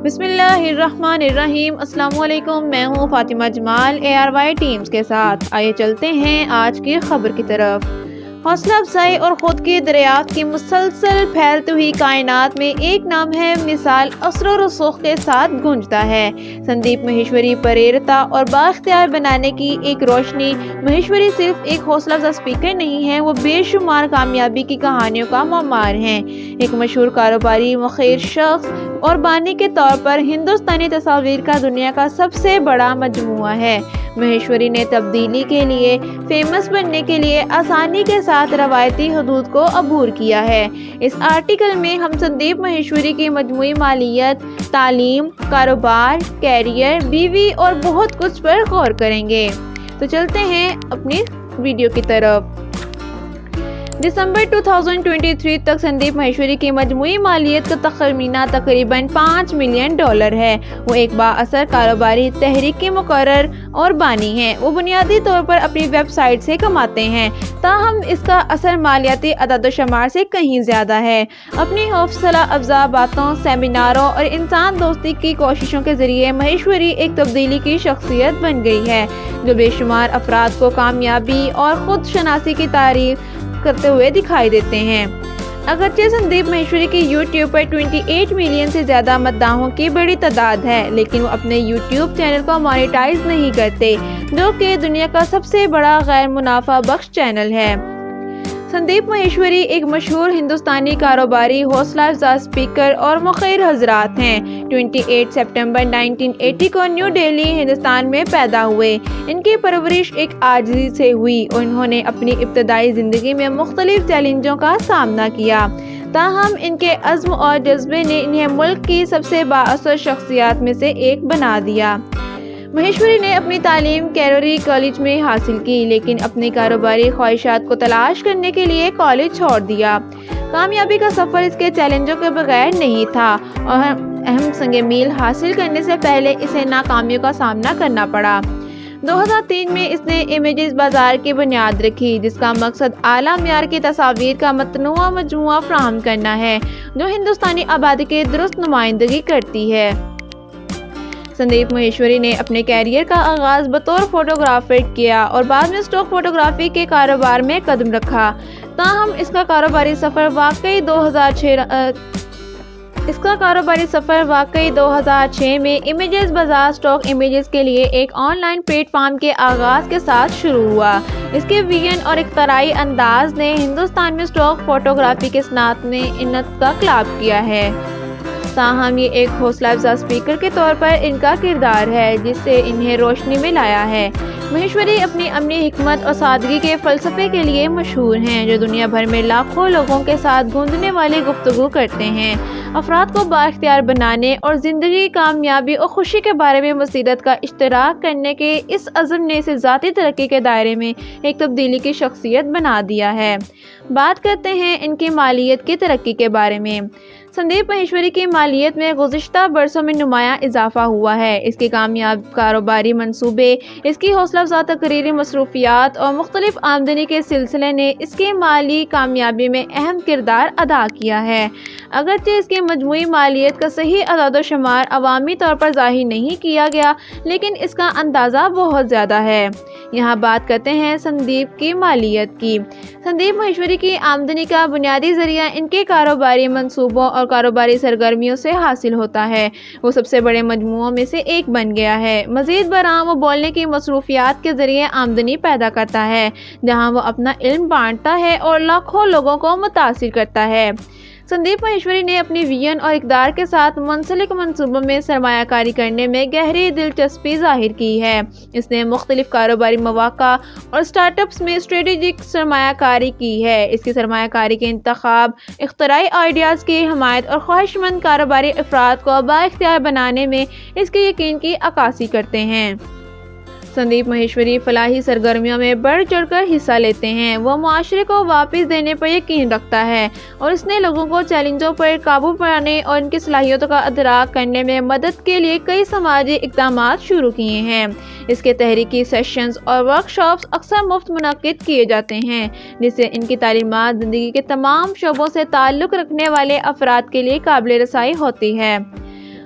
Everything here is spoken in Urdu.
بسم اللہ الرحمن الرحیم۔ السلام علیکم، میں ہوں فاطمہ جمال ARY ٹیمز کے ساتھ۔ آئیے چلتے ہیں آج کی خبر کی طرف۔ حوصلہ افزائی اور خود کی دریافت کی مسلسل پھیلتی ہوئی کائنات میں ایک نام ہے مثال اثر و رسوخ کے ساتھ گونجتا ہے۔ سندیپ مہیشوری پریرتا اور بااختیار بنانے کی ایک روشنی۔ مہیشوری صرف ایک حوصلہ افزا اسپیکر نہیں ہے، وہ بے شمار کامیابی کی کہانیوں کا معمار ہیں۔ ایک مشہور کاروباری، مخیر شخص اور بانی کے طور پر ہندوستانی تصاویر کا دنیا کا سب سے بڑا مجموعہ ہے۔ مہیشوری نے تبدیلی کے لیے، فیمس بننے کے لیے آسانی کے ساتھ روایتی حدود کو عبور کیا ہے۔ اس آرٹیکل میں ہم سندیپ مہیشوری کی مجموعی مالیت، تعلیم، کاروبار، کیریئر، بیوی اور بہت کچھ پر غور کریں گے۔ تو چلتے ہیں اپنی ویڈیو کی طرف۔ دسمبر 2023 تک سندیپ مہیشوری کی مجموعی مالیت کا تخمینہ تقریباً $5 ملین ہے۔ وہ ایک بااثر کاروباری تحریک کے مقرر اور بانی ہیں۔ وہ بنیادی طور پر اپنی ویب سائٹ سے کماتے ہیں، تاہم اس کا اثر مالیاتی اعداد و شمار سے کہیں زیادہ ہے۔ اپنی حوصلہ افزا باتوں، سیمیناروں اور انسان دوستی کی کوششوں کے ذریعے مہیشوری ایک تبدیلی کی شخصیت بن گئی ہے، جو بے شمار افراد کو کامیابی اور خود شناسی کی تعریف کرتے ہوئے دکھائی دیتے ہیں۔ اگرچہ سندیپ مہیشوری کی یوٹیوب پر 28 ملین سے زیادہ مداحوں کی بڑی تعداد ہے، لیکن وہ اپنے یوٹیوب چینل کو مانیٹائز نہیں کرتے، جو کہ دنیا کا سب سے بڑا غیر منافع بخش چینل ہے۔ سندیپ مہیشوری ایک مشہور ہندوستانی کاروباری، حوصلہ افزا اسپیکر اور مخیر حضرات ہیں۔ 28 سپتمبر 1980 کو نیو دہلی، ہندوستان میں پیدا ہوئے۔ ان کی پرورش ایک عاجزی سے ہوئی۔ انہوں نے اپنی ابتدائی زندگی میں مختلف چیلنجوں کا سامنا کیا، تاہم ان کے عزم اور جذبے نے انہیں ملک کی سب سے بااثر شخصیات میں سے ایک بنا دیا۔ مہیشوری نے اپنی تعلیم کیروری کالج میں حاصل کی، لیکن اپنی کاروباری خواہشات کو تلاش کرنے کے لیے کالج چھوڑ دیا۔ کامیابی کا سفر اس کے چیلنجوں کے بغیر نہیں تھا، اور اہم سنگ میل حاصل کرنے سے پہلے اسے ناکامیوں کا سامنا کرنا پڑا۔ 2003 میں اس نے امیجز بازار کی بنیاد رکھی، جس کا مقصد اعلیٰ معیار کی تصاویر کا متنوع مجموعہ فراہم کرنا ہے، جو ہندوستانی آبادی کی درست نمائندگی کرتی ہے۔ سندیپ مہیشوری نے اپنے کیریئر کا آغاز بطور فوٹوگرافر کیا اور بعد میں اسٹاک فوٹوگرافی کے کاروبار میں قدم رکھا، تاہم اس کا کاروباری سفر واقعی 2006 میں امیجز بازار اسٹاک امیجز کے لیے ایک آن لائن پلیٹ فارم کے آغاز کے ساتھ شروع ہوا۔ اس کے ویژن اور اختراعی انداز نے ہندوستان میں اسٹاک فوٹوگرافی کی صنعت میں انقلاب کا خلق کیا ہے۔ تاہم یہ ایک حوصلہ افزا اسپیکر کے طور پر ان کا کردار ہے جس سے انہیں روشنی میں لایا ہے۔ مہیشوری اپنی عملی حکمت اور سادگی کے فلسفے کے لیے مشہور ہیں، جو دنیا بھر میں لاکھوں لوگوں کے ساتھ گونجنے والی گفتگو کرتے ہیں۔ افراد کو بااختیار بنانے اور زندگی، کامیابی اور خوشی کے بارے میں بصیرت کا اشتراک کرنے کے اس عزم نے اسے ذاتی ترقی کے دائرے میں ایک تبدیلی کی شخصیت بنا دیا ہے۔ بات کرتے ہیں ان کی مالیت کی ترقی کے بارے میں۔ سندیپ مہیشوری کی مالیت میں گزشتہ برسوں میں نمایاں اضافہ ہوا ہے۔ اس کے کامیاب کاروباری منصوبے، اس کی حوصلہ افزا تقرری مصروفیات اور مختلف آمدنی کے سلسلے نے اس کی مالی کامیابی میں اہم کردار ادا کیا ہے۔ اگرچہ اس کی مجموعی مالیت کا صحیح اعداد و شمار عوامی طور پر ظاہر نہیں کیا گیا، لیکن اس کا اندازہ بہت زیادہ ہے۔ یہاں بات کرتے ہیں سندیپ کی مالیت کی۔ سندیپ مہیشوری کی آمدنی کا بنیادی ذریعہ ان کے کاروباری منصوبوں اور کاروباری سرگرمیوں سے حاصل ہوتا ہے۔ وہ سب سے بڑے مجموعوں میں سے ایک بن گیا ہے۔ مزید برآں وہ بولنے کی مصروفیات کے ذریعے آمدنی پیدا کرتا ہے، جہاں وہ اپنا علم بانٹتا ہے اور لاکھوں لوگوں کو متاثر کرتا ہے۔ سندیپ مہیشوری نے اپنی ویژن اور اقدار کے ساتھ منسلک منصوبوں میں سرمایہ کاری کرنے میں گہری دلچسپی ظاہر کی ہے۔ اس نے مختلف کاروباری مواقع اور اسٹارٹ اپس میں اسٹریٹجک سرمایہ کاری کی ہے۔ اس کی سرمایہ کاری کے انتخاب، اختراعی آئیڈیاز کی حمایت اور خواہش مند کاروباری افراد کو بااختیار بنانے میں اس کے یقین کی عکاسی کرتے ہیں۔ سندیپ مہیشوری فلاحی سرگرمیوں میں بڑھ چڑھ کر حصہ لیتے ہیں۔ وہ معاشرے کو واپس دینے پر یقین رکھتا ہے، اور اس نے لوگوں کو چیلنجوں پر قابو پانے اور ان کی صلاحیتوں کا ادراک کرنے میں مدد کے لیے کئی سماجی اقدامات شروع کیے ہیں۔ اس کے تحریکی سیشنز اور ورکشاپس اکثر مفت منعقد کیے جاتے ہیں، جس سے ان کی تعلیمات زندگی کے تمام شعبوں سے تعلق رکھنے والے افراد کے لیے قابل رسائی ہوتی ہے۔